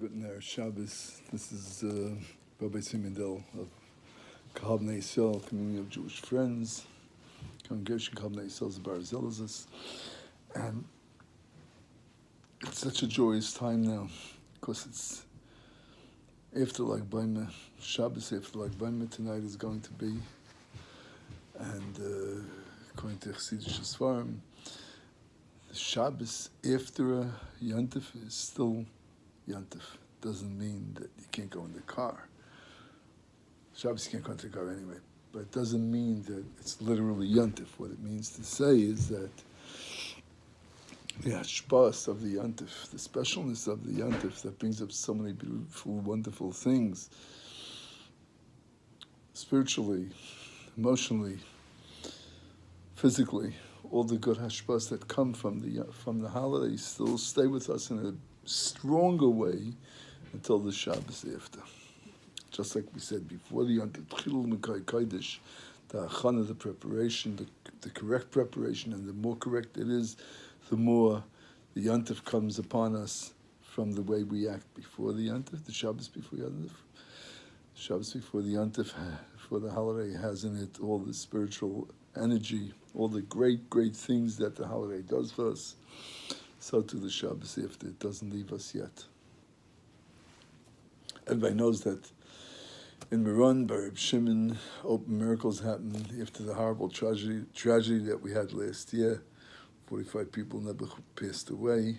Good night, Shabbos. This is Rabbi Simendel of Kahal Bnei Yisrael, Community of Jewish Friends, Congregation Kahal Bnei Yisrael Bar Zelazis. And it's such a joyous time now, because it's after Lag Baimah, Shabbos after Lag Baimah tonight is going to be. And according to Chassidish Sfarim, the Shabbos after a Yontif is still Yontif. Doesn't mean that you can't go in the car. Shabbos you can't go into the car anyway. But it doesn't mean that it's literally Yontif. What it means to say is that the hashpas of the Yontif, the specialness of the Yontif that brings up so many beautiful, wonderful things, spiritually, emotionally, physically, all the good hashpas that come from the holiday still stay with us in a stronger way until the Shabbos after. Just like we said before, the Chilul Mekai Kodesh, the achana, the preparation, the correct preparation, and the more correct it is, the more the Yontif comes upon us from the way we act before the Yontif, the Shabbos before Yontif. Shabbos before the Yontif, before the holiday, has in it all the spiritual energy, all the great, great things that the holiday does for us. So too the Shabbos after, it doesn't leave us yet. Everybody knows that in Meron, by Reb Shimon, open miracles happened after the horrible tragedy that we had last year. 45 people never passed away.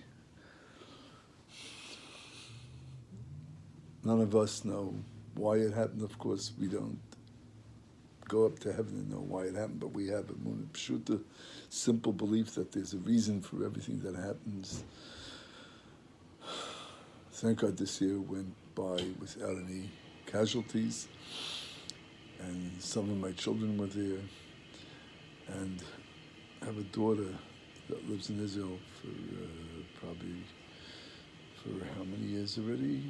None of us know why it happened. Of course, we don't go up to heaven and know why it happened, but we have a Emunah Pshuta, simple belief that there's a reason for everything that happens. Thank God this year went by without any casualties, and some of my children were there, and I have a daughter that lives in Israel for how many years already?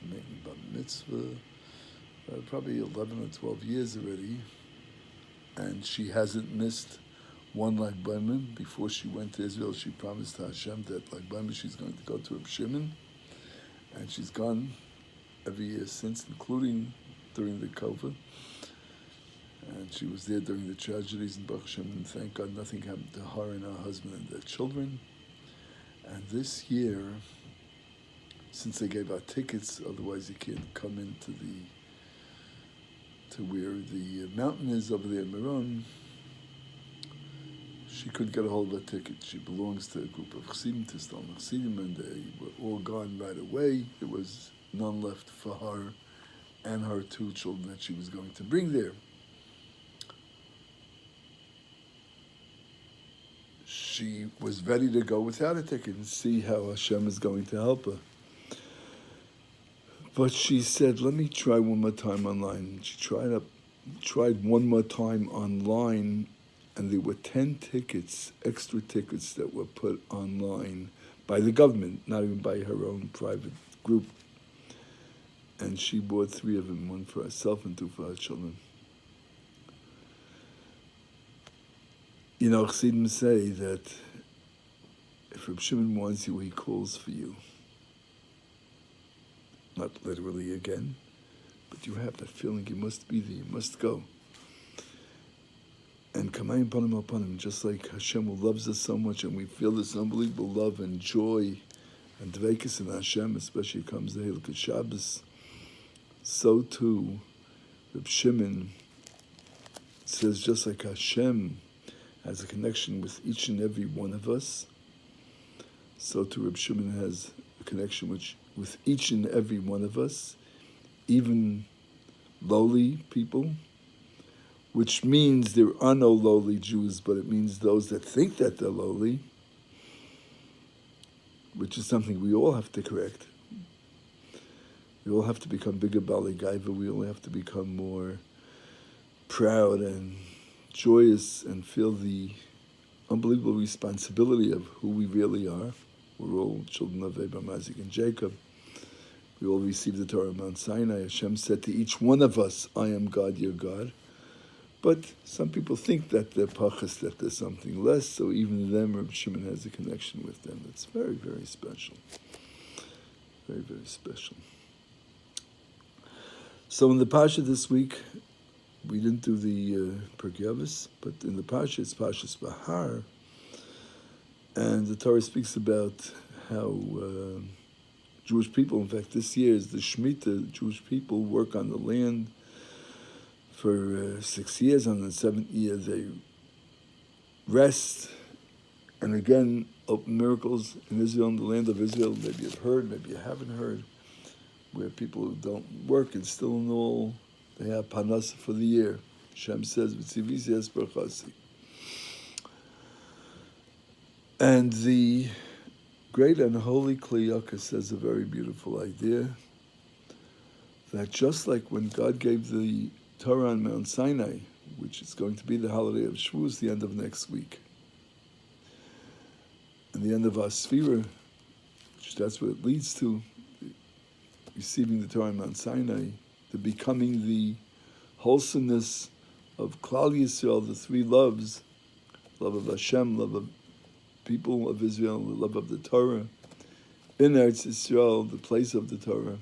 Making bar mitzvah, probably 11 or 12 years already, and she hasn't missed one Lag Baimah. Before she went to Israel, she promised to Hashem that Lag Baimah she's going to go to Reb Shimon, and she's gone every year since, including during the COVID. And she was there during the tragedies in Baruch Hashem, and thank God nothing happened to her and her husband and their children. And this year, since they gave out tickets, otherwise you can't come into to where the mountain is over there in Meron, she couldn't get a hold of a ticket. She belongs to a group of Chassidim, Tistal Chassidim, and they were all gone right away. There was none left for her and her two children that she was going to bring there. She was ready to go without a ticket and see how Hashem is going to help her. But she said, let me try one more time online. She tried one more time online, and there were 10 tickets, extra tickets that were put online by the government, not even by her own private group. And she bought 3 of them, 1 for herself and 2 for her children. You know, Chassidim say that if Reb Shimon wants you, he calls for you. Not literally again, but you have that feeling you must be there, you must go. And Kamayim Panim Al Panim, just like Hashem who loves us so much, and we feel this unbelievable love and joy and dveikus in Hashem, especially comes the Hilchot Shabbos, so too Reb Shimon says, just like Hashem has a connection with each and every one of us, so too Reb Shimon has a connection with each and every one of us, even lowly people, which means there are no lowly Jews, but it means those that think that they're lowly, which is something we all have to correct. We all have to become bigger Bali Gaiva. We all have to become more proud and joyous and feel the unbelievable responsibility of who we really are. We're all children of Abraham, Isaac, and Jacob. We all received the Torah on Mount Sinai. Hashem said to each one of us, I am God, your God. But some people think that they're pachas, that there's something less, so even them, Reb Shimon has a connection with them. It's very, very special. Very, very special. So in the Parsha this week, we didn't do the Pirkei Avos, but in the Parsha, it's Parshas Bahar, and the Torah speaks about how Jewish people, in fact, this year is the Shemitah. Jewish people work on the land for 6 years. On the 7th year, they rest, and again, open miracles in Israel, in the land of Israel. Maybe you've heard, maybe you haven't heard, where people who don't work and still in all, they have parnasa for the year. Hashem says, "V'tzivisi es barachasi." And the great and holy Kli Yakar says a very beautiful idea, that just like when God gave the Torah on Mount Sinai, which is going to be the holiday of Shavuos, the end of next week, and the end of our Sfira, which that's what it leads to, receiving the Torah on Mount Sinai, the becoming the wholesomeness of Klal Yisrael, the three loves, love of Hashem, love of people of Israel, the love of the Torah, in Eretz Yisrael, the place of the Torah.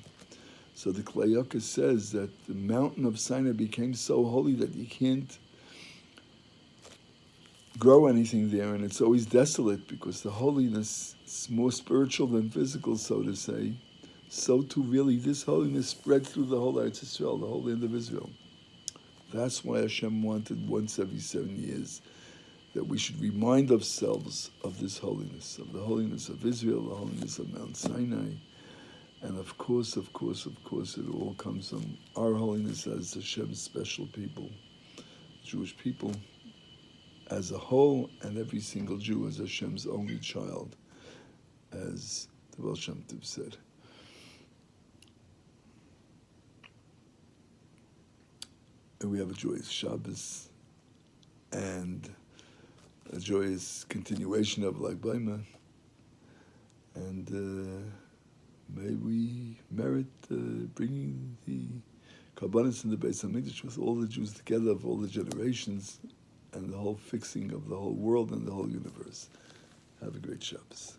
So the Kli Yakar says that the mountain of Sinai became so holy that you can't grow anything there, and it's always desolate because the holiness is more spiritual than physical, so to say. So too really this holiness spread through the whole Eretz Yisrael, the whole land of Israel. That's why Hashem wanted once every 7 years that we should remind ourselves of this holiness, of the holiness of Israel, the holiness of Mount Sinai. And of course, it all comes from our holiness as Hashem's special people, Jewish people as a whole, and every single Jew as Hashem's only child, as the chapt said. And we have a joyous Shabbos and a joyous continuation of Lag B'Omer, and may we merit bringing the Karbanos in the Beis HaMikdash with all the Jews together of all the generations, and the whole fixing of the whole world and the whole universe. Have a great Shabbos.